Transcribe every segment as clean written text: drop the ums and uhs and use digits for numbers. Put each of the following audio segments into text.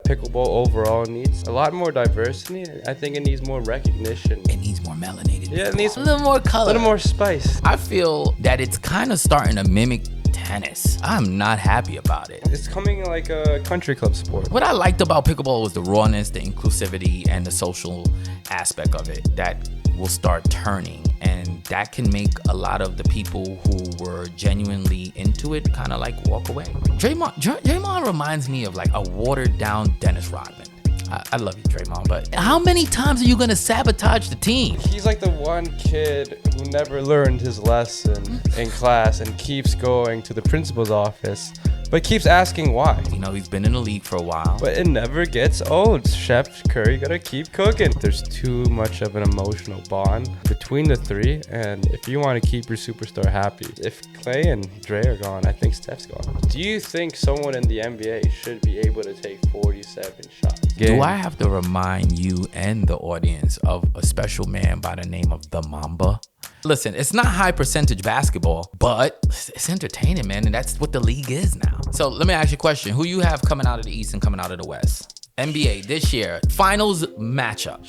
pickleball overall needs a lot more diversity. I think it needs more recognition. It needs more melanated. Yeah, it needs a little more color. A little more spice. I feel that it's kind of starting to mimic tennis. I'm not happy about it. It's coming like a country club sport. What I liked about pickleball was the rawness, the inclusivity, and the social aspect of it that will start turning. And that can make a lot of the people who were genuinely into it kind of like walk away. Draymond reminds me of like a watered down Dennis Rodman. I love you, Draymond, but how many times are you gonna sabotage the team? He's like the one kid who never learned his lesson in class and keeps going to the principal's office, but keeps asking why. You know, he's been in the league for a while. But it never gets old. Chef Curry gotta keep cooking. There's too much of an emotional bond between the three, and if you want to keep your superstar happy, if Clay and Dre are gone, I think Steph's gone. Do you think someone in the NBA should be able to take 47 shots? Do I have to remind you and the audience of a special man by the name of the Mamba? Listen, it's not high percentage basketball, but it's entertaining, man, and that's what the league is now. So let me ask you a question. Who you have coming out of the East and coming out of the West? NBA this year, finals matchup.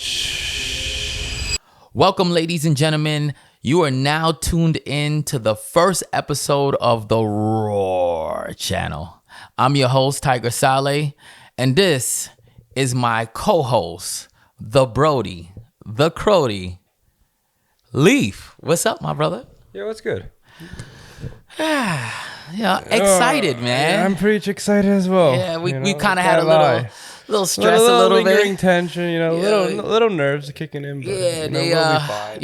Welcome, ladies and gentlemen. You are now tuned in to the first episode of the Roar channel. I'm your host, Tiger Saleh, and this is my co-host, the Brody, the Crody, Leaf. What's up, my brother? Yeah, what's good? Yeah, excited, man. I'm pretty excited as well. Yeah, we kind of had a little stress, a little lingering bit. tension, little nerves kicking in. But, Yeah, we'll be fine.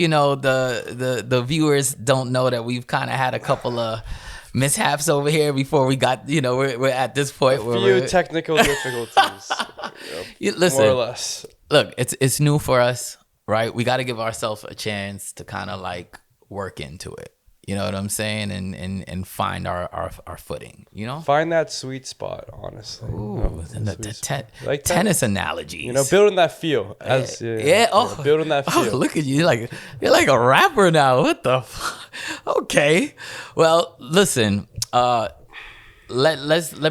the viewers don't know that we've kind of had a couple of mishaps over here before we got, we're at this point where few technical difficulties. Listen, more or less. Look, it's new for us, right? We got to give ourselves a chance to kind of like work into it. You know what I'm saying? And find our footing, Find that sweet spot, honestly. Ooh, the tennis analogies. Building that feel. Building that feel. Oh, look at you. You're like a rapper now. What the Okay. Well, listen, let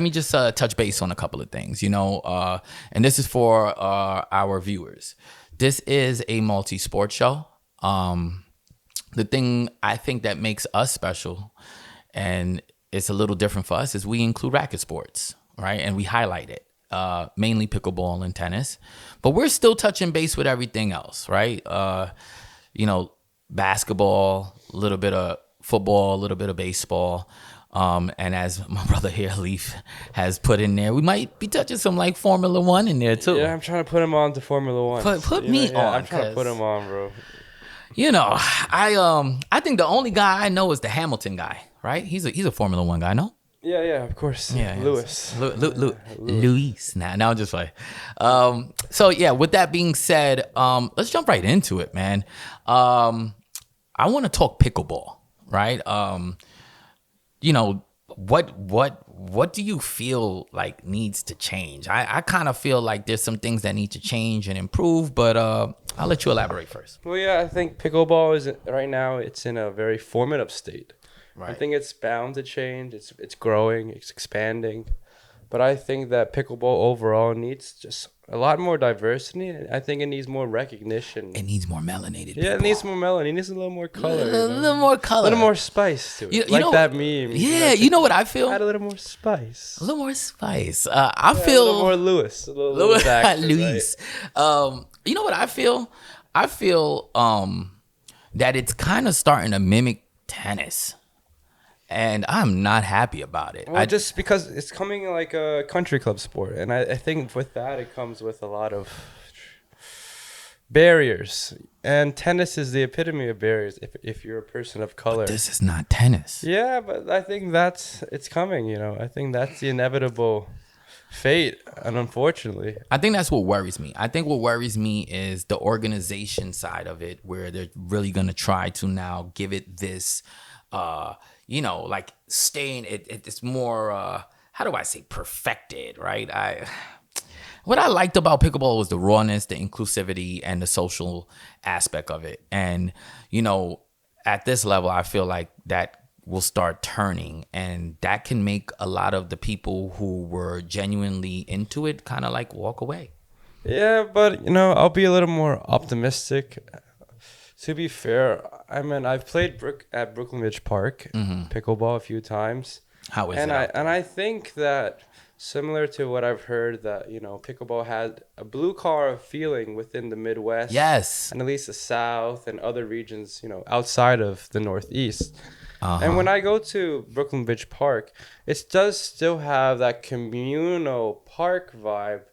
me just touch base on a couple of things, and this is for our viewers. This is a multi-sport show. The thing I think that makes us special, and it's a little different for us, is we include racket sports, right? And we highlight it, mainly pickleball and tennis. But we're still touching base with everything else, right? Basketball, a little bit of football, a little bit of baseball. And as my brother here, Leaf, has put in there, we might be touching some like Formula One in there too. Yeah, I'm trying to put him on to Formula One. Put me on. I'm trying to put him on, bro. I think the only guy I know is the Hamilton guy, right? He's a Formula One guy, no? Yeah, of course. Yeah, Luis. Luis. Now I'm just like, so yeah. With that being said, let's jump right into it, man. I want to talk pickleball, right? What do you feel like needs to change? I kind of feel like there's some things that need to change and improve, but I'll let you elaborate first. Well, yeah, I think pickleball is right now. It's in a very formative state. Right. I think it's bound to change. It's growing. It's expanding. But I think that pickleball overall needs just a lot more diversity. I think it needs more recognition. It needs more melanated. Yeah, it needs more melanin. It needs a little more color. A little more color. A little more spice to it. That meme. Yeah, you know what I feel? Add a little more spice. A little more spice. I feel a little more Lewis. Luis. Right? You know what I feel? I feel that it's kind of starting to mimic tennis. And I'm not happy about it. Well, just because it's coming like a country club sport. And I think with that, it comes with a lot of barriers. And tennis is the epitome of barriers if you're a person of color. But this is not tennis. Yeah, but I think it's coming, I think that's the inevitable fate, and unfortunately. I think that's what worries me. I think what worries me is the organization side of it, where they're really going to try to now give it this... like staying, it's more, how do I say, perfected, right? What I liked about pickleball was the rawness, the inclusivity, and the social aspect of it. And, at this level, I feel like that will start turning, and that can make a lot of the people who were genuinely into it kind of like walk away. Yeah, but I'll be a little more optimistic. To be fair, I mean, I've played at Brooklyn Ridge Park pickleball a few times. How is and it? I think that similar to what I've heard, that pickleball had a blue collar feeling within the Midwest. Yes. And at least the South and other regions, outside of the Northeast. Uh-huh. And when I go to Brooklyn Ridge Park, it does still have that communal park vibe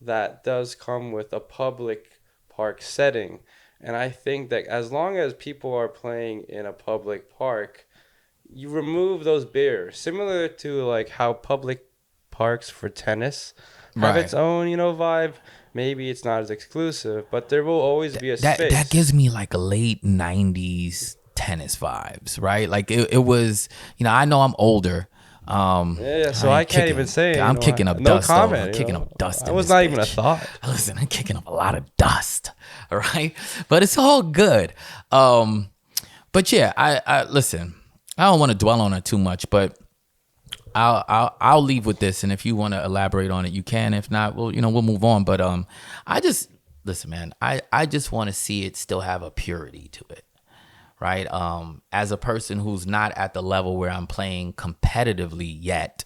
that does come with a public park setting. And I think that as long as people are playing in a public park, you remove those barriers. Similar to like how public parks for tennis have its own, vibe. Maybe it's not as exclusive, but there will always be a space. That gives me like a late 90s tennis vibes, right? Like it was, I know I'm older. So I can't even say. I'm kicking up no dust. comment. I'm kicking up dust. That was not even a thought. Listen, I'm kicking up a lot of dust. All right, but it's all good. But yeah, I listen. I don't want to dwell on it too much, but I'll leave with this. And if you want to elaborate on it, you can. If not, we'll move on. But I just listen, man. I just want to see it still have a purity to it. Right. As a person who's not at the level where I'm playing competitively yet,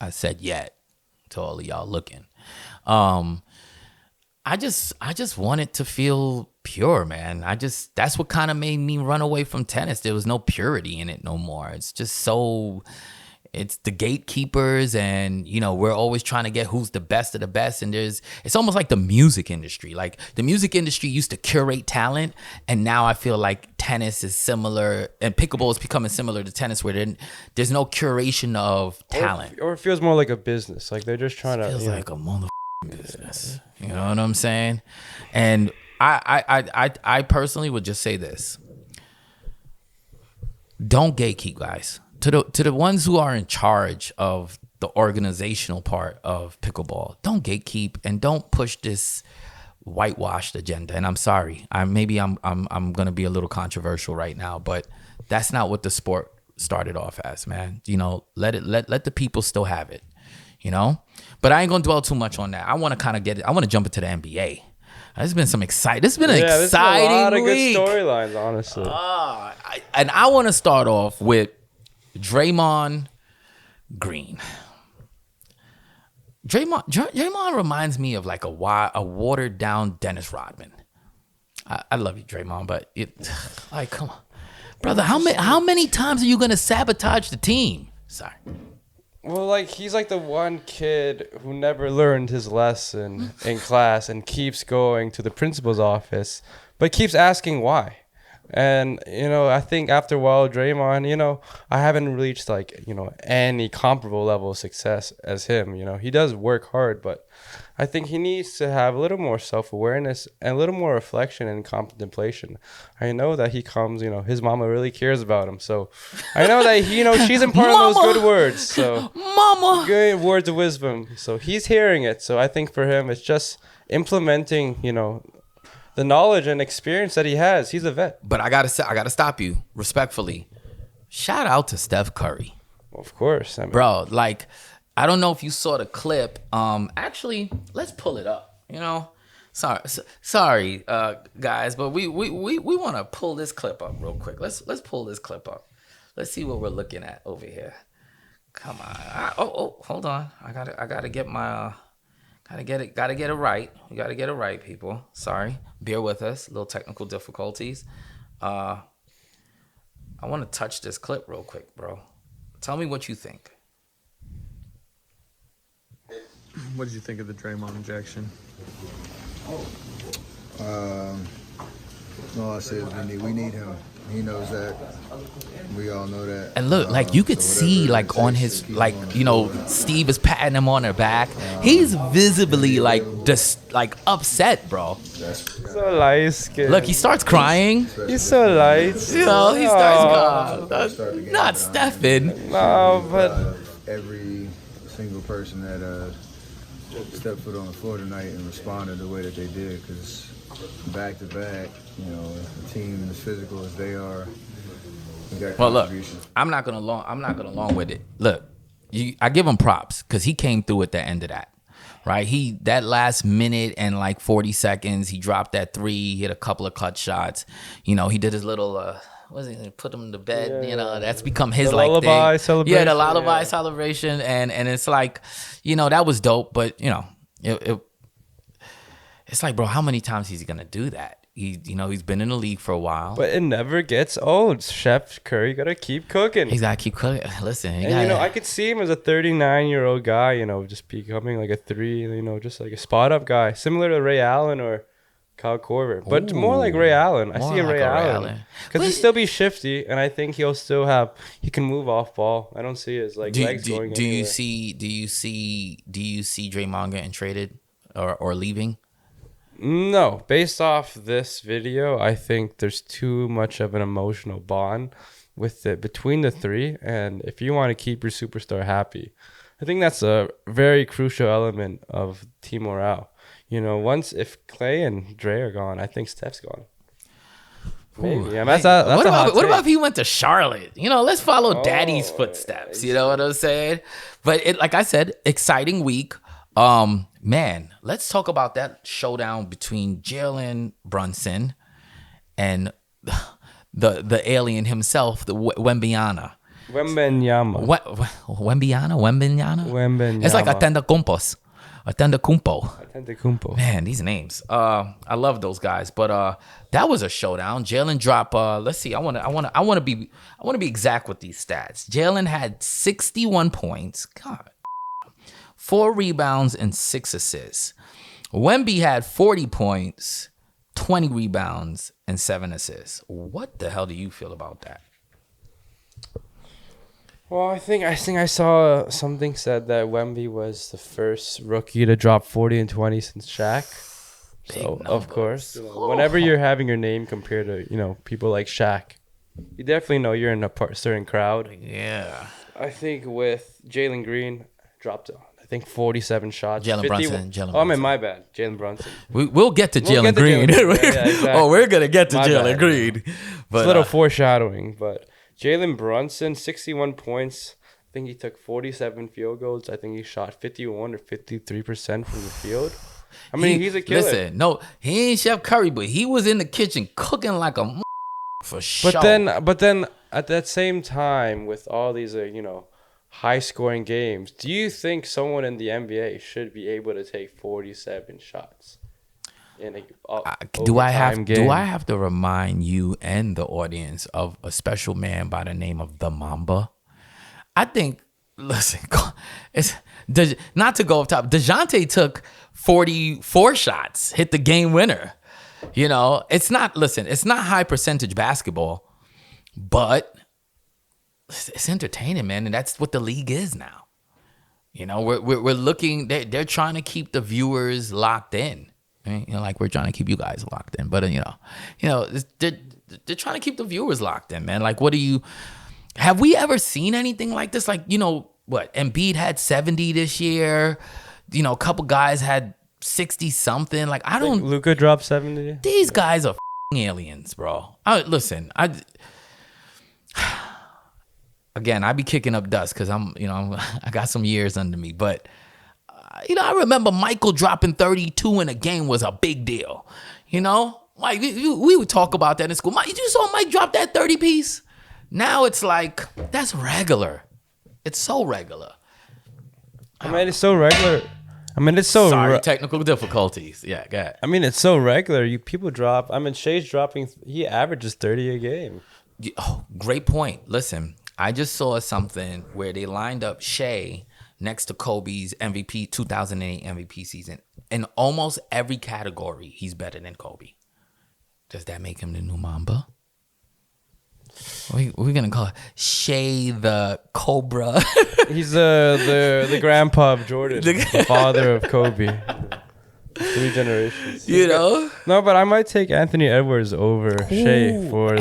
I said yet to all of y'all looking. I just want it to feel pure, man. That's what kind of made me run away from tennis. There was no purity in it no more. It's just it's the gatekeepers, and we're always trying to get who's the best of the best. And it's almost like the music industry. Like the music industry used to curate talent, and now I feel like tennis is similar, and pickleball is becoming similar to tennis, where there's no curation of talent. Or it feels more like a business. Like they're just trying to. Feels like a motherfucking business. You know what I'm saying? And I personally would just say this: don't gatekeep, guys. To the ones who are in charge of the organizational part of pickleball, don't gatekeep and don't push this whitewashed agenda. And I'm sorry, I'm gonna be a little controversial right now, but that's not what the sport started off as, man. Let the people still have it. But I ain't gonna dwell too much on that. I want to jump into the NBA. There's been some exciting. This has been an exciting a lot of week. good storylines, honestly. And I want to start off with Draymond Green. Draymond reminds me of like a watered down Dennis Rodman. I love you, Draymond, but come on, brother. How many times are you gonna sabotage the team? Sorry. Well, he's like the one kid who never learned his lesson in class and keeps going to the principal's office, but keeps asking why. And, I think after a while, Draymond, I haven't reached any comparable level of success as him. He does work hard, but I think he needs to have a little more self-awareness and a little more reflection and contemplation. I know that he comes, his mama really cares about him. So I know that, she's imparting those good words. So mama, good words of wisdom. So he's hearing it. So I think for him, it's just implementing, the knowledge and experience that he has. He's a vet. But I gotta stop you respectfully. Shout out to Steph Curry. Well, of course, bro. I don't know if you saw the clip. Actually, let's pull it up. Sorry, guys, but we want to pull this clip up real quick. Let's pull this clip up. Let's see what we're looking at over here. Come on. Hold on. I gotta get my. Gotta get it right. We gotta get it right, people. Sorry. Bear with us. Little technical difficulties. I want to touch this clip real quick, bro. Tell me what you think. What did you think of the Draymond injection? All I say is we need him. He knows that. We all know that. And look, you could see on his Steve is patting him on the back. He's visibly just upset, bro. So light skin. Look, he starts crying. He's so light. He starts crying. Not Stephen. No, but every single person that stepped foot on the floor tonight and responded the way that they did, because back to back, the team as physical as they are, with that Well, look, contribution. I'm not gonna long with it. Look, I give him props because he came through at the end of that. Right, that last minute and like 40 seconds, he dropped that three, hit a couple of clutch shots. You know, he did his little, put him to bed. Yeah, you know, that's become his the like lullaby thing. celebration. Yeah, the lullaby yeah. celebration, and it's like, you know, that was dope. But you know, it's like, bro, how many times is he gonna do that? He's been in the league for a while. But it never gets old. Chef Curry gotta keep cooking. He's gotta keep cooking. Listen, And I could see him as a 39-year-old guy, just becoming like a three, just like a spot up guy, similar to Ray Allen or Kyle Korver, but more like Ray Allen. I see a Ray Allen because he'll still be shifty, and I think he can move off ball. I don't see his legs going. Do you see Draymond getting traded or leaving? No, based off this video, I think there's too much of an emotional bond between the three, and if you want to keep your superstar happy, I think that's a very crucial element of team morale. If Clay and Dre are gone, I think Steph's gone. Maybe. Yeah, that's what about if he went to Charlotte? Let's follow Daddy's footsteps. You know what I'm saying? But like I said, exciting week. Man, let's talk about that showdown between Jalen Brunson and the alien himself, the Wembenyama. Wembenyama. It's like Atenda Kumpo. Man, these names. I love those guys. But that was a showdown. Jalen dropped. Let's see. I want to be exact with these stats. Jalen had 61 points. God. 4 rebounds and 6 assists. Wemby had 40 points, 20 rebounds, and 7 assists. What the hell do you feel about that? Well, I think I saw something said that Wemby was the first rookie to drop 40 and 20 since Shaq. So, of course, whenever you're having your name compared to, people like Shaq, you definitely know you're in a certain crowd. Yeah. I think with Jalen Green, dropped 47 shots. Jalen Brunson. I mean, my bad. Jalen Brunson. We'll get to Jalen Green. Exactly. Oh, we're going to get to Jalen Green. But, it's a little foreshadowing, but Jalen Brunson, 61 points. I think he took 47 field goals. I think he shot 51 or 53% from the field. I mean, he's a killer. Listen, no, he ain't Chef Curry, but he was in the kitchen cooking like a for sure. But then at that same time, with all these, high-scoring games, do you think someone in the NBA should be able to take 47 shots in a do I have game? to remind you and the audience of a special man by the name of the Mamba? I think, listen, it's not to go up top. DeJounte took 44 shots, hit the game winner. It's not high percentage basketball, but it's entertaining, man, and that's what the league is now. We're looking. They're trying to keep the viewers locked in. Like we're trying to keep you guys locked in. But they're trying to keep the viewers locked in, man. Like, have we ever seen anything like this? Like, what? Embiid had 70 this year. A couple guys had 60 something. Like, I don't. Luka dropped 70. These guys are aliens, bro. Again, I be kicking up dust because I got some years under me. But, I remember Michael dropping 32 in a game was a big deal. Like we would talk about that in school. You saw Mike drop that 30 piece? Now it's like, that's regular. It's so regular. It's so regular. Sorry, technical difficulties. Yeah, go ahead. It's so regular. People drop. Shea's dropping. He averages 30 a game. Oh, great point. Listen. I just saw something where they lined up Shea next to Kobe's 2008 MVP season. In almost every category, he's better than Kobe. Does that make him the new Mamba? We're going to call it Shea the Cobra. He's the grandpa of Jordan, the father of Kobe. 3 generations. No, but I might take Anthony Edwards over Shea for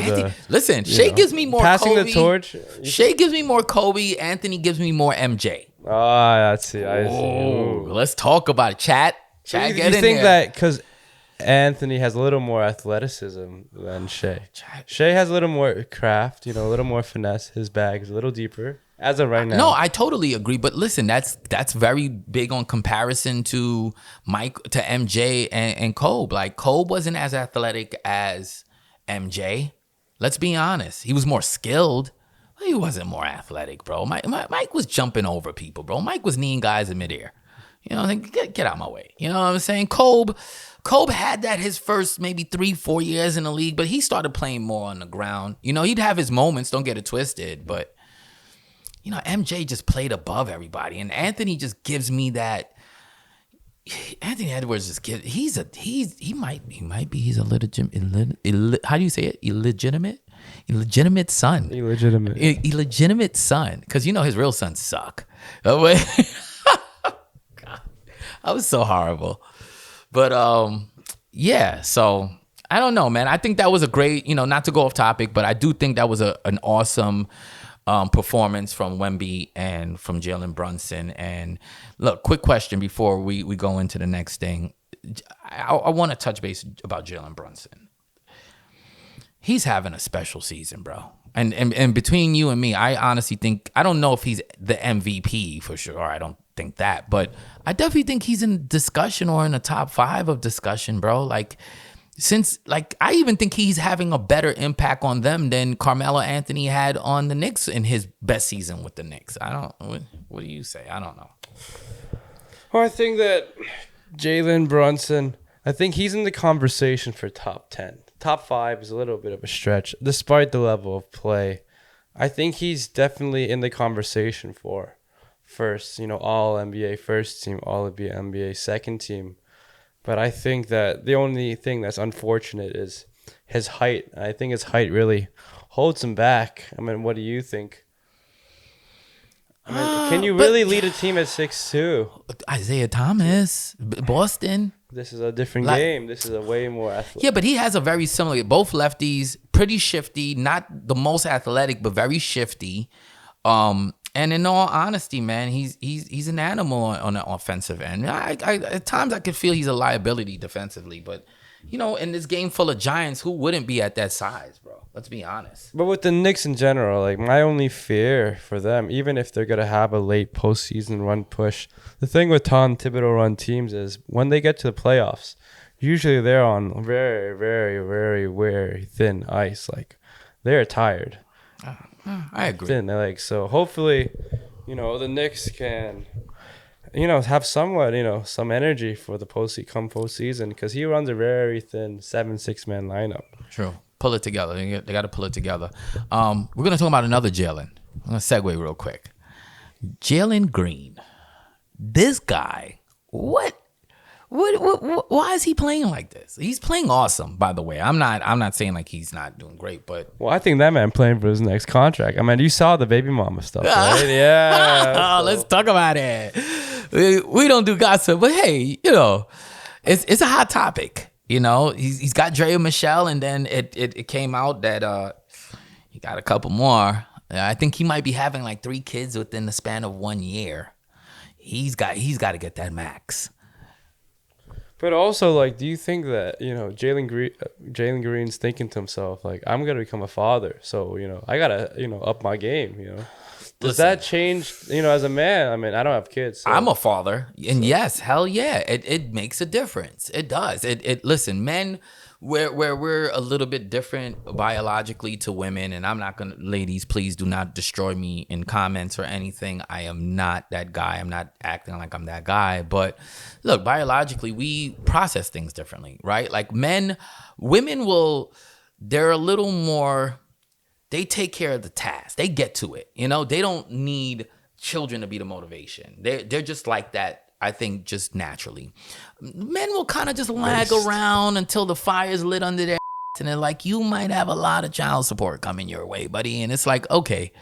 Listen, Shea gives me more passing Kobe. the torch. Shea gives me more Kobe. Anthony gives me more MJ. I see. Let's talk about it. Chat, you get in think there. that because Anthony has a little more athleticism than Shea. Shea has a little more craft, a little more finesse. His bag is a little deeper as of right now. No, I totally agree. But listen, that's very big on comparison to MJ and Kobe. Like Kobe wasn't as athletic as MJ. Let's be honest. He was more skilled. He wasn't more athletic, bro. Mike was jumping over people, bro. Mike was kneeing guys in midair. Get out of my way. You know what I'm saying? Kobe had that his first maybe 3-4 years in the league, but he started playing more on the ground. He'd have his moments, don't get it twisted, but MJ just played above everybody, and Anthony just gives me that. Anthony Edwards just gives. He's a legitimate. How do you say it? Illegitimate son. Illegitimate son, because his real sons suck. God, I was so horrible, but yeah. So I don't know, man. I think that was a great. Not to go off topic, but I do think that was an awesome performance from Wemby and from Jalen Brunson. And look, quick question before we go into the next thing. I want to touch base about Jalen Brunson. He's having a special season, bro. And between you and me, I honestly think, I don't know if he's the MVP for sure. I don't think that, but I definitely think he's in discussion or in the top 5 of discussion, bro. I even think he's having a better impact on them than Carmelo Anthony had on the Knicks in his best season with the Knicks. What do you say? I don't know. Well, I think that Jalen Brunson, I think he's in the conversation for top 10. Top 5 is a little bit of a stretch, despite the level of play. I think he's definitely in the conversation for first, all NBA first team, all NBA second team. But I think that the only thing that's unfortunate is his height. I think his height really holds him back. I mean, what do you think? Can you really lead a team at 6'2"? Isaiah Thomas, Boston. This is a different game. This is a way more athletic. Yeah, but he has a very similar, both lefties, pretty shifty, not the most athletic, but very shifty. And in all honesty, man, he's an animal on the offensive end. I at times I could feel he's a liability defensively, but in this game full of giants, who wouldn't be at that size, bro? Let's be honest. But with the Knicks in general, my only fear for them, even if they're gonna have a late postseason run push, the thing with Tom Thibodeau run teams is when they get to the playoffs, usually they're on very, very, very, very thin ice. They're tired. I agree. Thin. So hopefully, the Knicks can, have somewhat, some energy for the postseason because he runs a very thin 7-6 man lineup. True. Pull it together. They got to pull it together. We're gonna talk about another Jalen. I'm gonna segue real quick. Jalen Green. This guy. What? Why is he playing like this? He's playing awesome, by the way. I'm not saying he's not doing great, but I think that man playing for his next contract. I mean, you saw the baby mama stuff, right? Yeah. Let's talk about it. We don't do gossip, but hey, it's a hot topic. He's got Dre and Michelle, and then it came out that he got a couple more. I think he might be having 3 kids within the span of 1 year. He's got to get that max. But also, do you think that, Jalen Green's thinking to himself, I'm going to become a father. So, I got to, up my game, Does that change, as a man? I mean, I don't have kids. So. I'm a father. And yes, hell yeah. It makes a difference. It does. Listen, men, we're a little bit different biologically to women. And I'm not going to, ladies, please do not destroy me in comments or anything. I am not that guy. I'm not acting like I'm that guy. But look, biologically, we process things differently, right? Women they're a little more... They take care of the task. They get to it. They don't need children to be the motivation. They're just like that, I think, just naturally. Men will kind of just lag around until the fire's lit under their and they're like, you might have a lot of child support coming your way, buddy. And it's like, okay,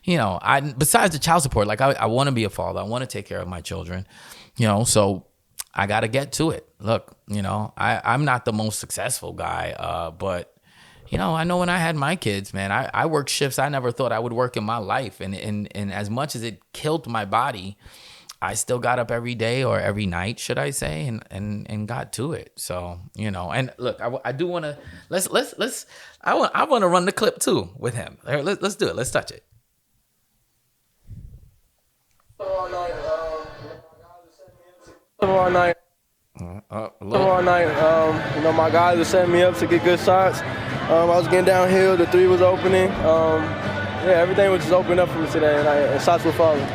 besides the child support, I want to be a father. I want to take care of my children, so I got to get to it. Look, I'm not the most successful guy, but I know when I had my kids, man, I worked shifts I never thought I would work in my life. And as much as it killed my body, I still got up every day or every night, should I say, and got to it. So, you know, and look, I do want to I want to run the clip too with him. Let's do it. Let's touch it. Tomorrow night, you know, my guys were setting me up to get good shots. I was getting downhill, the three was opening. Yeah, everything was just opening up for me today, and shots were falling.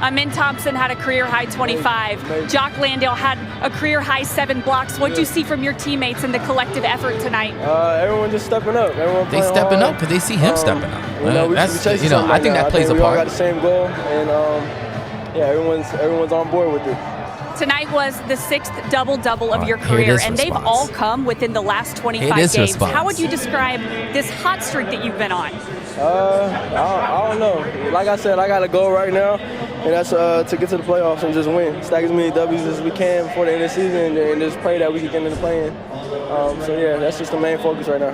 Amin Thompson had a career-high 25. Jock Landale had a career-high 7 blocks. What do you see from your teammates in the collective effort tonight? Everyone just stepping up. Everyone they stepping up because they see him stepping up. You know, I think that plays a part. We all got the same goal, and yeah, everyone's on board with it. Tonight was the 6th double-double of your career, and they've all come within the last 25 games. Response. How would you describe this hot streak that you've been on? I don't know. Like I said, I got a goal right now, and that's to get to the playoffs and just win. Stack as many W's as we can before the end of the season, and just pray that we can get into the play-in. So yeah, that's just the main focus right now.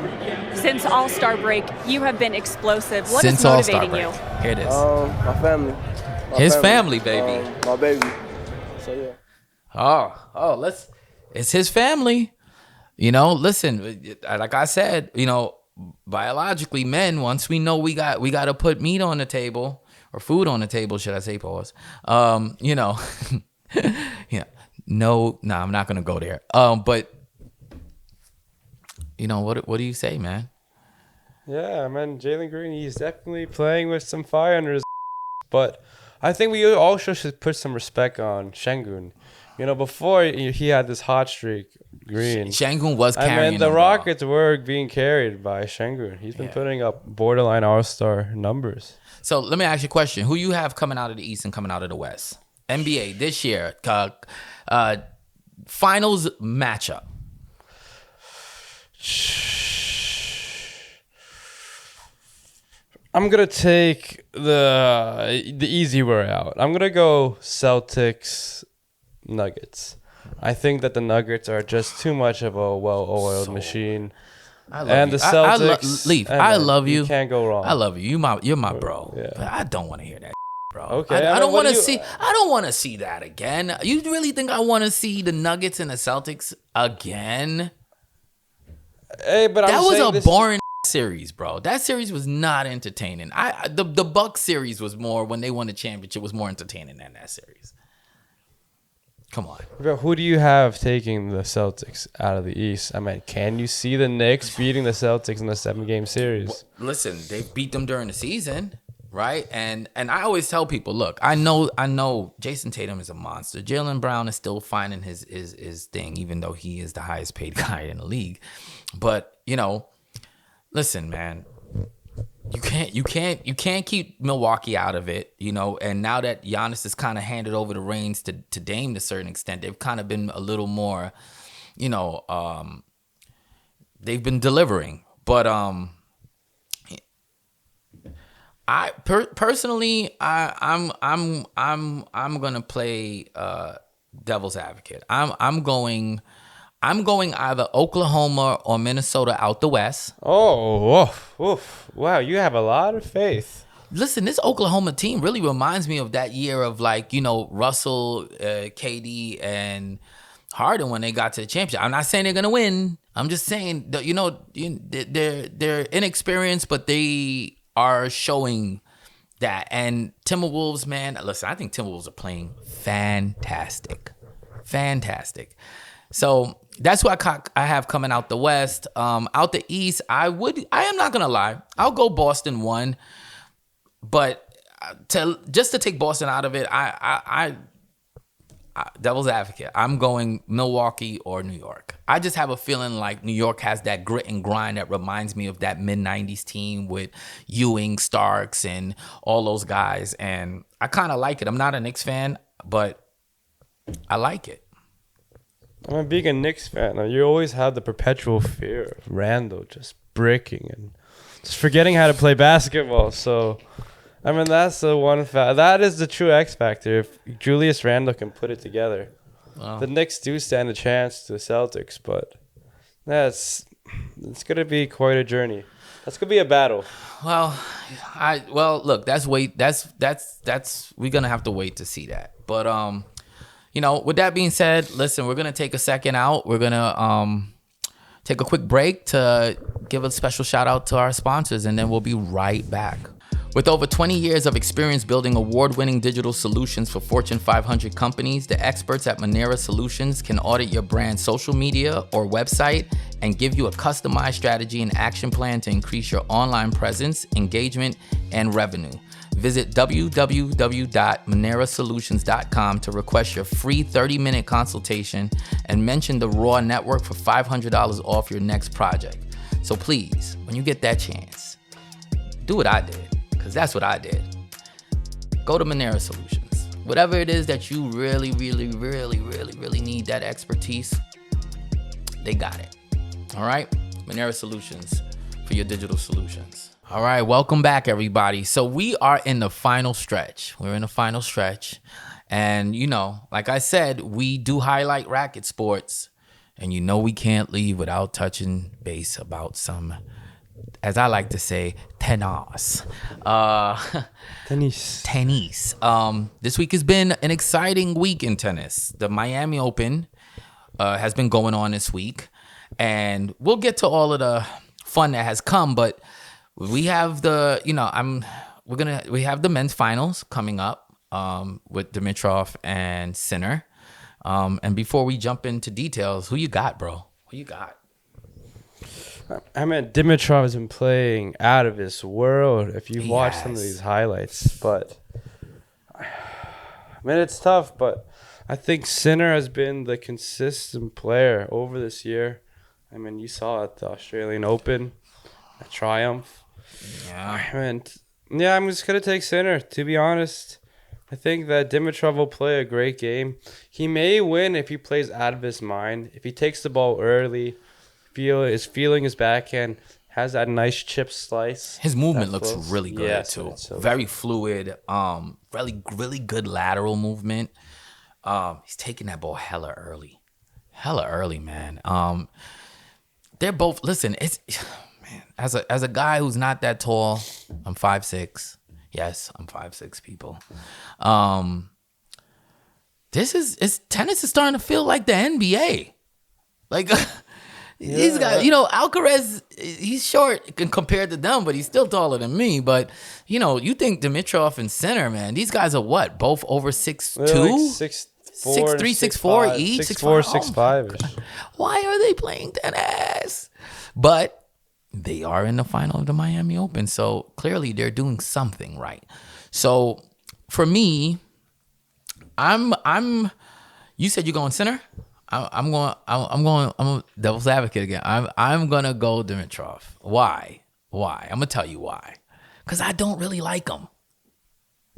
Since All-Star break, you have been explosive. What is motivating you? Here it is. My family. His family, baby. My baby. So yeah. It's his family. You know, listen, like I said, you know, biologically, men, once we know we got to put meat on the table, or food on the table, should I say, pause. You know, yeah, no, I'm not gonna go there. But you know, what do you say, man? Yeah, man, Jalen Green, he's definitely playing with some fire under his but I think we also should put some respect on Şengün. You know, before he had this hot streak, Green. Şengün was carrying. I mean, the Rockets were being carried by Şengün. He's been putting up borderline all-star numbers. So let me ask you a question: who you have coming out of the East and coming out of the West? NBA this year, finals matchup. I'm gonna take the easy way out. I'm gonna go Celtics, Nuggets. I think that the Nuggets are just too much of a well-oiled machine. And the Celtics. I love you. You can't go wrong. I love you. You're my bro. Yeah. But I don't want to hear that, bro. Okay. I don't want to see. I don't want to see that again. You really think I want to see the Nuggets and the Celtics again? Hey, but that was a boring series, bro. That series was not entertaining. The Bucks series was more, when they won the championship, was more entertaining than that series. Come on. Bro, who do you have taking the Celtics out of the East? I mean, can you see the Knicks beating the Celtics in the 7-game series? Well, listen, they beat them during the season, right? And I always tell people, look, I know Jason Tatum is a monster. Jaylen Brown is still finding his thing, even though he is the highest paid guy in the league. But, you know, listen, man, you can't keep Milwaukee out of it, you know. And now that Giannis has kind of handed over the reins to Dame to a certain extent, they've kind of been a little more, you know, they've been delivering. But I personally, I'm gonna play devil's advocate. I'm going either Oklahoma or Minnesota out the West. Oh, oof. Wow, you have a lot of faith. Listen, this Oklahoma team really reminds me of that year of, like, you know, Russell, KD, and Harden when they got to the championship. I'm not saying they're going to win. I'm just saying that, you know, they're inexperienced, but they are showing that. And Timberwolves, man, listen, I think Timberwolves are playing fantastic. So that's what I have coming out the West. Out the East, I am not gonna lie, I'll go Boston 1, but to take Boston out of it, I devil's advocate, I'm going Milwaukee or New York. I just have a feeling like New York has that grit and grind that reminds me of that mid-90s team with Ewing, Starks, and all those guys, and I kind of like it. I'm not a Knicks fan, but I like it. I mean, being a Knicks fan, you always have the perpetual fear of Randall just bricking and just forgetting how to play basketball. So, I mean, that's the one that is the true X factor. If Julius Randle can put it together, the Knicks do stand a chance to the Celtics, but it's going to be quite a journey. That's gonna be a battle. Well, look, that's we're gonna have to wait to see that. But with that being said, listen, we're gonna take a second out. We're gonna take a quick break to give a special shout out to our sponsors, and then we'll be right back. With over 20 years of experience building award-winning digital solutions for Fortune 500 companies, the experts at Monera Solutions can audit your brand's social media or website and give you a customized strategy and action plan to increase your online presence, engagement, and revenue. Visit www.monerasolutions.com to request your free 30-minute consultation and mention the Raw Network for $500 off your next project. So please, when you get that chance, do what I did. Because that's what I did. Go to Monera Solutions. Whatever it is that you really, really, really, really, really need that expertise, they got it. All right? Monera Solutions for your digital solutions. All right, welcome back, everybody. So we are in the final stretch. We're in the final stretch. And, like I said, we do highlight racket sports. And we can't leave without touching base about some, as I like to say, tennis. Tennis. This week has been an exciting week in tennis. The Miami Open has been going on this week, and we'll get to all of the fun that has come. But we have we have the men's finals coming up with Dimitrov and Sinner. And before we jump into details, who you got, bro? Who you got? I mean, Dimitrov has been playing out of his world if you've watched some of these highlights. But, it's tough. But I think Sinner has been the consistent player over this year. You saw it at the Australian Open, a triumph. Yeah. I'm just going to take Sinner, to be honest. I think that Dimitrov will play a great game. He may win if he plays out of his mind. If he takes the ball early, feeling his backhand, has that nice chip slice. His movement looks really good too. So very fluid. Really good lateral movement. He's taking that ball hella early, man. They're both. Listen, it's man. As a guy who's not that tall, I'm 5'6". Yes, I'm 5'6", people. Tennis is starting to feel like the NBA. Like. He's got, Alcaraz, he's short compared to them, but he's still taller than me. But, you think Dimitrov and Sinner, man, these guys are what? Both over 6'2"? Like 6'4", 6'4" each? 6'4", 6'5". Why are they playing tennis? But they are in the final of the Miami Open, so clearly they're doing something right. So for me, you said you're going Sinner? I'm a devil's advocate again. I'm gonna go Dimitrov. Why? I'm gonna tell you why. Because I don't really like him.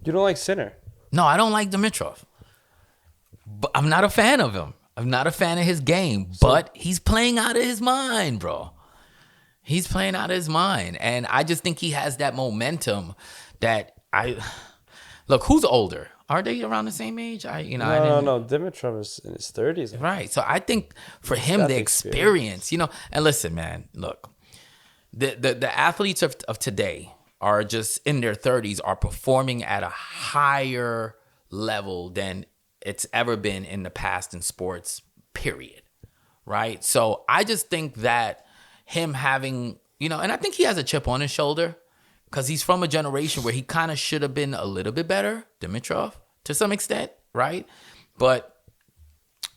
You don't like Sinner? No, I don't like Dimitrov. But I'm not a fan of him. I'm not a fan of his game. But he's playing out of his mind, bro. He's playing out of his mind, and I just think he has that momentum. Look, who's older? Are they around the same age? No. Dimitrov is in his 30s. Right. So I think for him, the experience, and listen, man, look, the athletes of today are just in their 30s, are performing at a higher level than it's ever been in the past in sports, period. Right. So I just think that him having, and I think he has a chip on his shoulder. Because he's from a generation where he kind of should have been a little bit better, Dimitrov, to some extent, right? But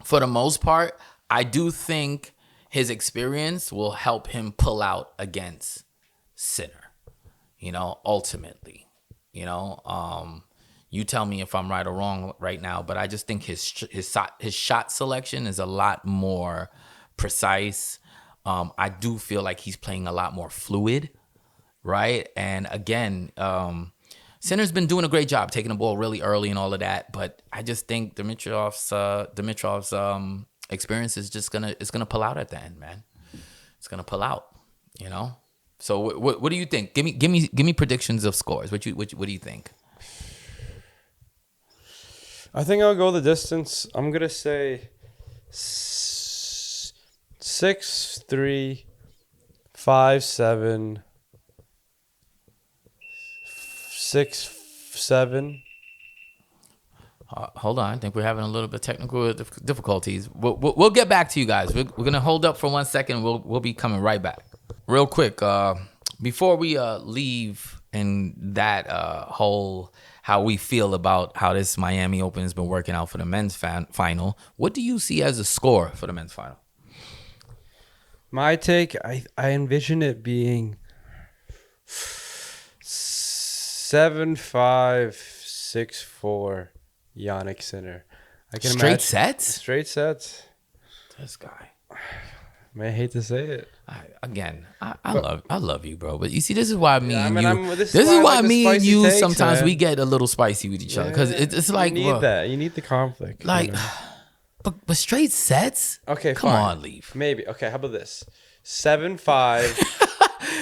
for the most part, I do think his experience will help him pull out against Sinner, ultimately. You tell me if I'm right or wrong right now, but I just think his shot selection is a lot more precise. I do feel like he's playing a lot more fluid. Right. And again, Sinner's been doing a great job taking the ball really early and all of that. But I just think Dimitrov's experience is just gonna pull out at the end, man. It's gonna pull out, So what do you think? Give me predictions of scores. What do you think? I think I'll go the distance. I'm gonna say 6-3, 5-7. 6'7". Hold on. I think we're having a little bit of technical difficulties. We'll get back to you guys. We're going to hold up for 1 second. We'll be coming right back. Real quick, before we leave in that whole how we feel about how this Miami Open has been working out for the men's final, what do you see as a score for the men's final? My take, I envision it being 7-5, 6-4. Yannick Sinner. I can Straight sets? Straight sets. This guy. I hate to say it. I love you, bro. But you see, this is why me and you. This is why like me and you takes, sometimes man. we get a little spicy with each other because it's like you need that. You need the conflict. Like, you know? but straight sets. Okay, come fine. on, leave. Maybe. Okay, how about this? 7-5,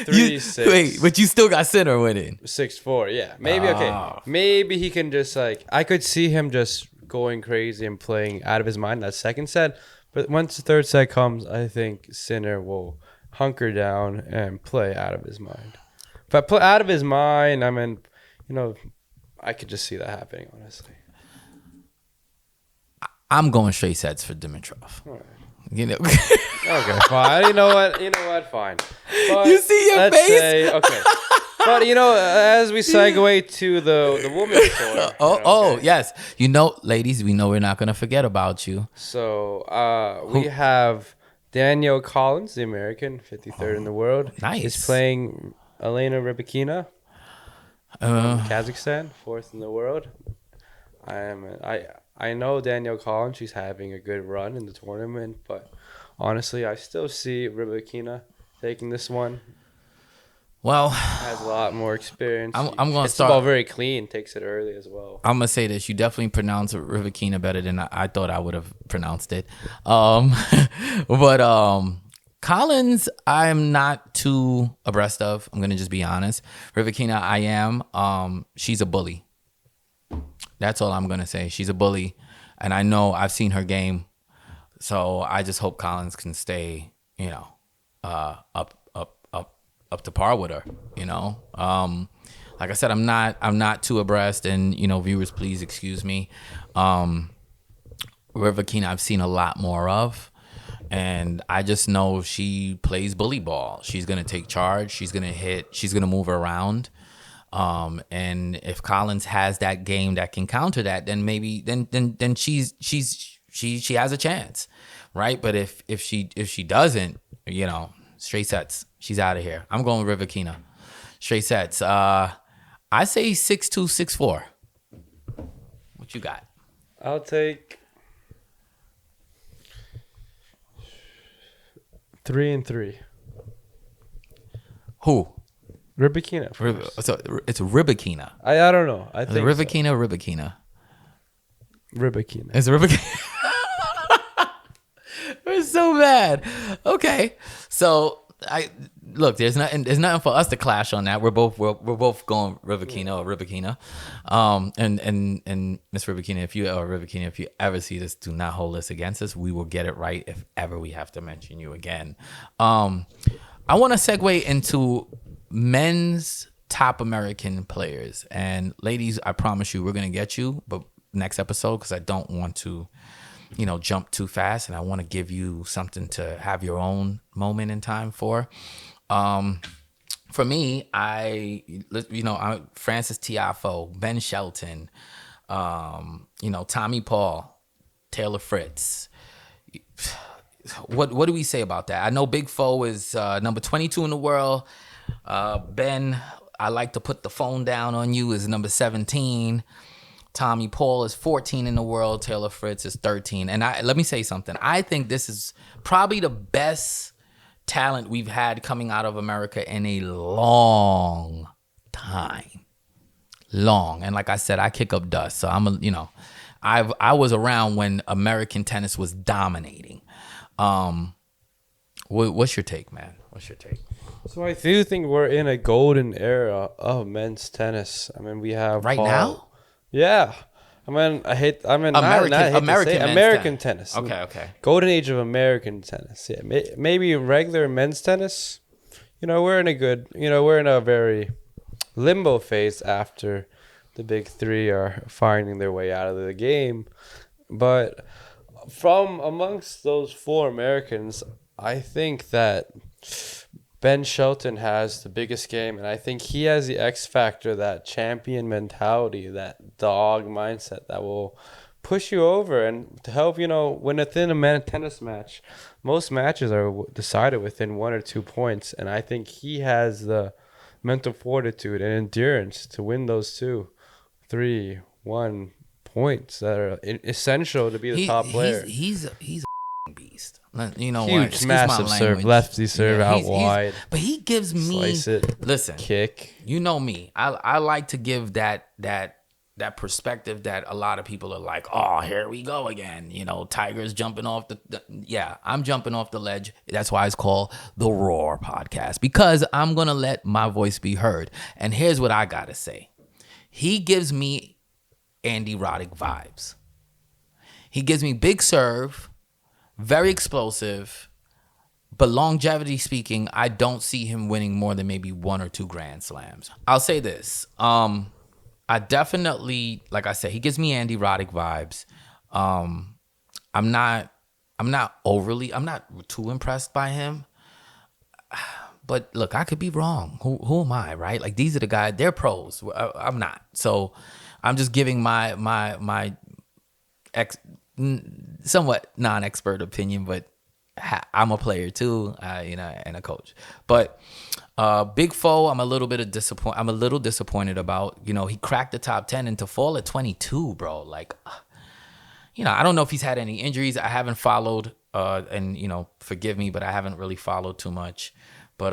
3-6. Wait, but you still got Sinner winning. 6-4. Yeah, maybe. Okay, maybe he can just like. I could see him just going crazy and playing out of his mind that second set. But once the third set comes, I think Sinner will hunker down and play out of his mind. If I play out of his mind, I mean, I could just see that happening, honestly. I'm going straight sets for Dimitrov. All right. Okay, fine. You know what? Fine. But you see your face? Okay. But as we segue to the women's tour. Yes. Ladies, we know we're not gonna forget about you. So we have Danielle Collins, the American, 53rd in the world. Nice. Is playing Elena Rybakina from Kazakhstan, 4th in the world. I know Danielle Collins. She's having a good run in the tournament, but honestly, I still see Rybakina taking this one. Well, has a lot more experience. I'm going to start. The ball very clean. Takes it early as well. I'm going to say this. You definitely pronounce Rybakina better than I thought I would have pronounced it. But Collins, I'm not too abreast of. I'm going to just be honest. Rybakina, I am. She's a bully. That's all I'm going to say. She's a bully. And I know I've seen her game. So I just hope Collins can stay, up to par with her, Like I said, I'm not too abreast, and viewers, please excuse me. Rybakina I've seen a lot more of, and I just know she plays bully ball. She's gonna take charge. She's gonna hit. She's gonna move around. And if Collins has that game that can counter that, then maybe then she has a chance, right? But if she doesn't, straight sets. She's out of here. I'm going with Rybakina. Straight sets. I say 6-2, 6-4. What you got? I'll take 3-3. Who? Rybakina. So it's Rybakina. I don't know. I think Rybakina. It's Rybakina. We're so mad. Okay, so there's nothing for us to clash on that. We're both going Rybakina. And Miss Rybakina, if you ever see this, do not hold this against us. We will get it right if ever we have to mention you again. I want to segue into men's top American players, and ladies, I promise you we're gonna get you, but next episode, because I don't want to jump too fast, and I want to give you something to have your own moment in time for. For me, Francis Tiafoe, Ben Shelton, Tommy Paul, Taylor Fritz. What do we say about that? I know Big Foe is number 22 in the world. Ben, I like to put the phone down on you, is number 17. Tommy Paul is 14 in the world. Taylor Fritz is 13. And let me say something. I think this is probably the best talent we've had coming out of America in a long time. Long. And like I said, I kick up dust. So I was around when American tennis was dominating. What's your take, man? What's your take? So I do think we're in a golden era of men's tennis. I mean, we have now. Yeah. American tennis. Okay. Golden age of American tennis. Yeah. Maybe regular men's tennis. We're in a very limbo phase after the big three are finding their way out of the game. But from amongst those four Americans, I think that Ben Shelton has the biggest game, and I think he has the X factor, that champion mentality, that dog mindset that will push you over and to help, win a tennis match. Most matches are decided within 1 or 2 points, and I think he has the mental fortitude and endurance to win those 2, 3, 1 points that are essential to be the top player. He's a beast. You know Huge, what? Excuse massive my serve, language. lefty serve out he's- wide. But he gives me. Slice it. Listen, Kick. you know me. I like to give that perspective that a lot of people are like, oh, here we go again. Tiger's jumping off yeah, I'm jumping off the ledge. That's why it's called the Roar Podcast, because I'm going to let my voice be heard. And here's what I got to say. He gives me Andy Roddick vibes. He gives me big serve, very explosive, but longevity speaking, I don't see him winning more than maybe 1 or 2 Grand Slams. I'll say this. I definitely, like I said, he gives me Andy Roddick vibes. I'm not too impressed by him. But look, I could be wrong. Who am I, right? Like, these are the guys, they're pros. I'm not. So I'm just giving my somewhat non-expert opinion, but I'm a player too, and a coach. But Big Foe, I'm a little disappointed about. He cracked the top 10, and to fall at 22, bro. Like, I don't know if he's had any injuries. I haven't followed, and forgive me, but I haven't really followed too much. But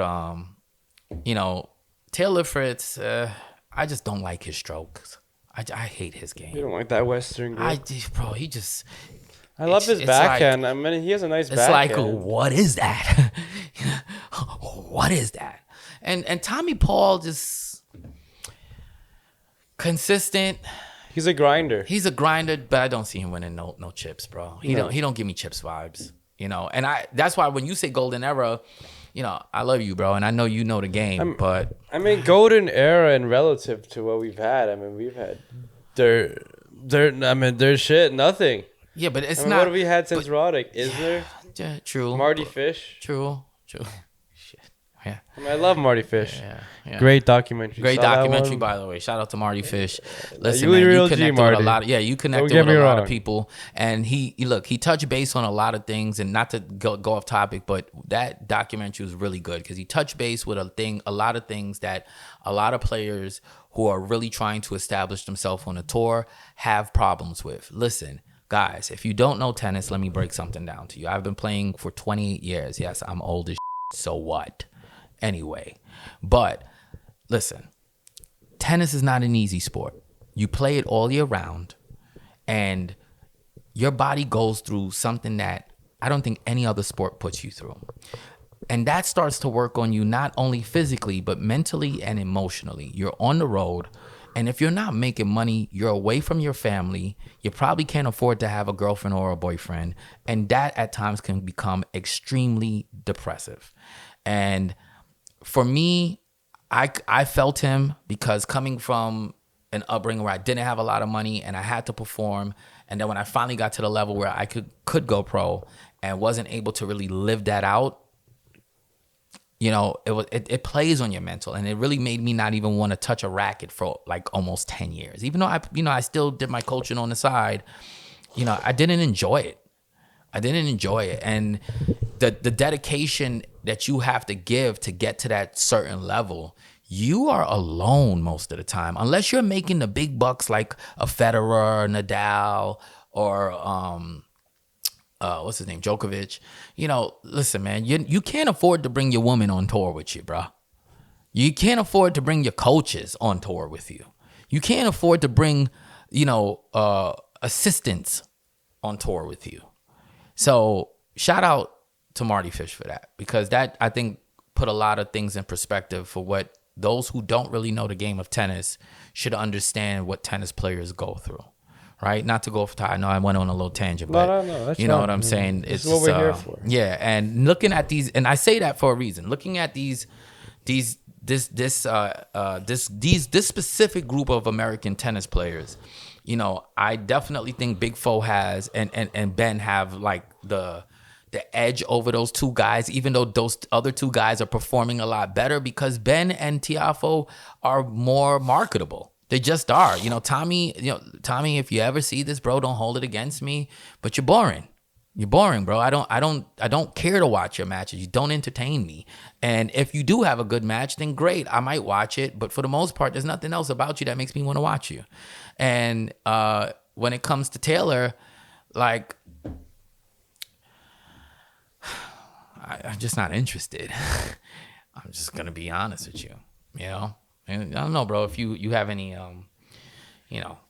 Taylor Fritz, I just don't like his strokes. I hate his game. You don't like that Western grip? I love his backhand. He has a nice backhand. It's like, what is that? What is that? And Tommy Paul, just consistent. He's a grinder. But I don't see him winning no chips, bro. He don't give me chips vibes. And that's why when you say golden era, I love you, bro, and I know you know the game, but golden era and relative to what we've had. We've had there's shit, nothing. Yeah, but it's not. What have we had since Roddick? Is there? Yeah, true. Marty Fish. True. Shit. Yeah. I love Marty Fish. Yeah. Great documentary. Great documentary, by the way. Shout out to Marty Fish. Listen, You man, real you G, connected Marty. with a lot. You connected Don't get with me a lot wrong. of people, and he touched base on a lot of things. And not to go off topic, but that documentary was really good because he touched base with a lot of things that a lot of players who are really trying to establish themselves on a tour have problems with. Listen, guys, if you don't know tennis, let me break something down to you. I've been playing for 28 years. Yes, I'm old as so what? Anyway, but listen, tennis is not an easy sport. You play it all year round, and your body goes through something that I don't think any other sport puts you through. And that starts to work on you not only physically, but mentally and emotionally. You're on the road. And if you're not making money, you're away from your family. You probably can't afford to have a girlfriend or a boyfriend. And that at times can become extremely depressive. And for me, I felt him because coming from an upbringing where I didn't have a lot of money and I had to perform. And then when I finally got to the level where I could go pro and wasn't able to really live that out, it plays on your mental, and it really made me not even want to touch a racket for like almost 10 years. Even though I still did my coaching on the side, I didn't enjoy it. And the dedication that you have to give to get to that certain level, you are alone most of the time, unless you're making the big bucks like a Federer, Nadal, or what's his name, Djokovic. Listen, man, you can't afford to bring your woman on tour with you, bro. You can't afford to bring your coaches on tour with you. You can't afford to bring, assistants on tour with you. So shout out to Marty Fish for that, because that, I think, put a lot of things in perspective for what those who don't really know the game of tennis should understand what tennis players go through. Right? Not to go off I know I went on a little tangent, but No, that's you know fine. what I'm saying? This is what we're here for. Yeah, and looking at these, and I say that for a reason. Looking at these this specific group of American tennis players, you know, I definitely think Big Foe has and Ben have like the edge over those two guys, even though those other two guys are performing a lot better because Ben and Tiafoe are more marketable. They just are. You know, Tommy, if you ever see this, bro, don't hold it against me, but you're boring. You're boring, bro. I don't care to watch your matches. You don't entertain me. And if you do have a good match, then great. I might watch it, but for the most part, there's nothing else about you that makes me want to watch you. And when it comes to Taylor, like, I'm just not interested. I'm just gonna be honest with you. You know, and I don't know, bro. If you have any,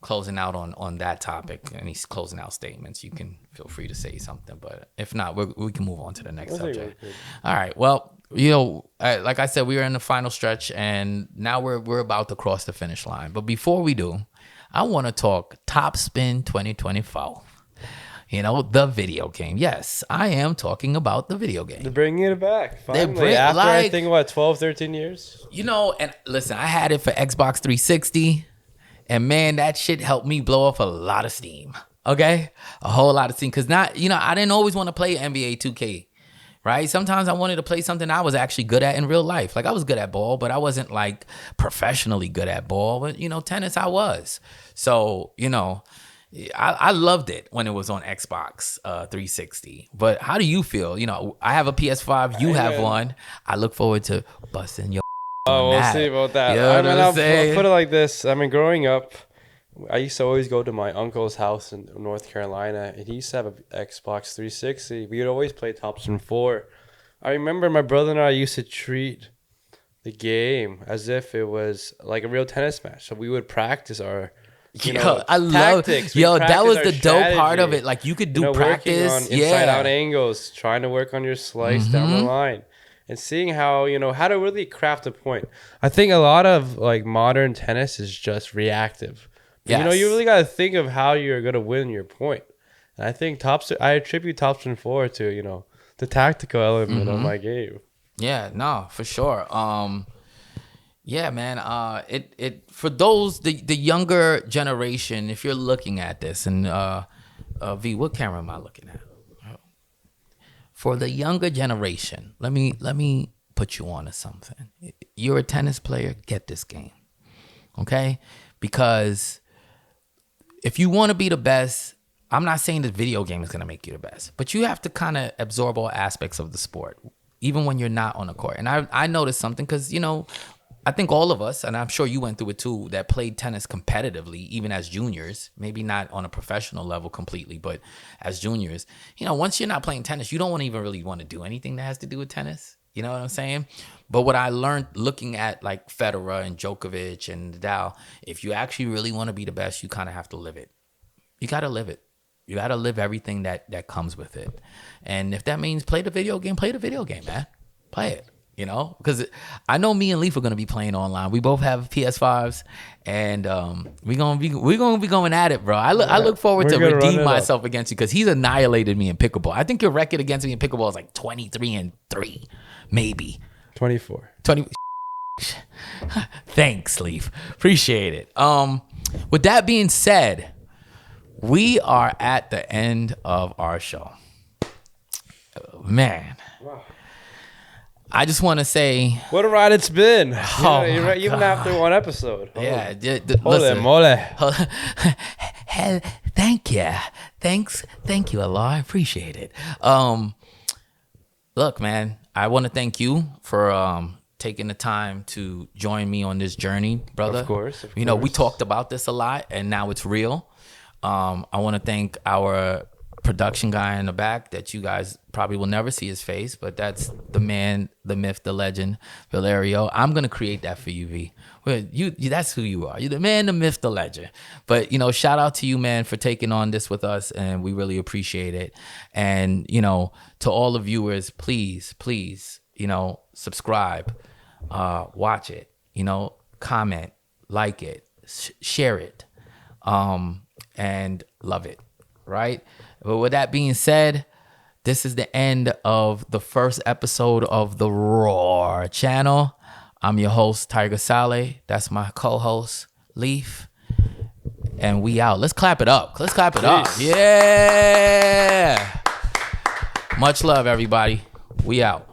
closing out on that topic, any closing out statements, you can feel free to say something. But if not, we can move on to the next subject. All right. Well, like I said, we are in the final stretch, and now we're about to cross the finish line. But before we do, I want to talk Top Spin 2024. You know, the video game. Yes, I am talking about the video game. They're bringing it back. Finally, after I think, 12, 13 years? You know, and listen, I had it for Xbox 360. And man, that shit helped me blow off a lot of steam. Okay? A whole lot of steam. Because I didn't always want to play NBA 2K. Right? Sometimes I wanted to play something I was actually good at in real life. Like I was good at ball, but I wasn't like professionally good at ball. But, tennis I was. So, I loved it when it was on Xbox 360. But how do you feel? I have a PS5. You have one. I look forward to busting your we'll see about that. I'll put it like this. I mean, growing up, I used to always go to my uncle's house in North Carolina, and he used to have an Xbox 360. We would always play Top Spin 4. I remember my brother and I used to treat the game as if it was like a real tennis match. So we would practice our tactics. That was the dope part of it. Like you could do practice. Working on inside out angles, trying to work on your slice down the line. And seeing how to really craft a point. I think a lot of like modern tennis is just reactive. Yes. You really got to think of how you're going to win your point. And I think I attribute Top Spin 4 to, the tactical element of my game. Yeah, no, for sure. Yeah, man. It for those the younger generation, if you're looking at this, and V, what camera am I looking at? For the younger generation, let me put you on to something. You're a tennis player, get this game, okay? Because if you want to be the best, I'm not saying the video game is going to make you the best, but you have to kind of absorb all aspects of the sport, even when you're not on the court. And I noticed something because, I think all of us, and I'm sure you went through it too, that played tennis competitively, even as juniors, maybe not on a professional level completely, but as juniors, once you're not playing tennis, you don't even really want to do anything that has to do with tennis. You know what I'm saying? But what I learned looking at like Federer and Djokovic and Nadal, if you actually really want to be the best, you kind of have to live it. You got to live it. You got to live everything that comes with it. And if that means play the video game, man. Play it. Because I know me and Leaf are gonna be playing online. We both have PS5s, and we're gonna be going at it, bro. I look forward to redeem myself against you because he's annihilated me in pickleball. I think your record against me in pickleball is like 23-3, maybe 24. 20. Thanks, Leaf. Appreciate it. With that being said, we are at the end of our show. Man. Wow. I just want to say, what a ride it's been. Even after one episode. Yeah. Listen. Hey, thank you. Thank you, Allah. I appreciate it. Look, man, I want to thank you for taking the time to join me on this journey, brother. Of course. We talked about this a lot, and now it's real. I want to thank our production guy in the back that you guys probably will never see his face, but that's the man, the myth, the legend, Valerio. I'm gonna create that for you, V. That's who you are. You're the man, the myth, the legend. But shout out to you, man, for taking on this with us, and we really appreciate it. And to all the viewers, please, subscribe, watch it, comment, like it, share it, and love it. Right? But with that being said, this is the end of the first episode of the Roar channel. I'm your host, Tiger Saleh. That's my co-host, Leaf. And we out. Let's clap it up. Let's clap it up. Yeah. Much love, everybody. We out.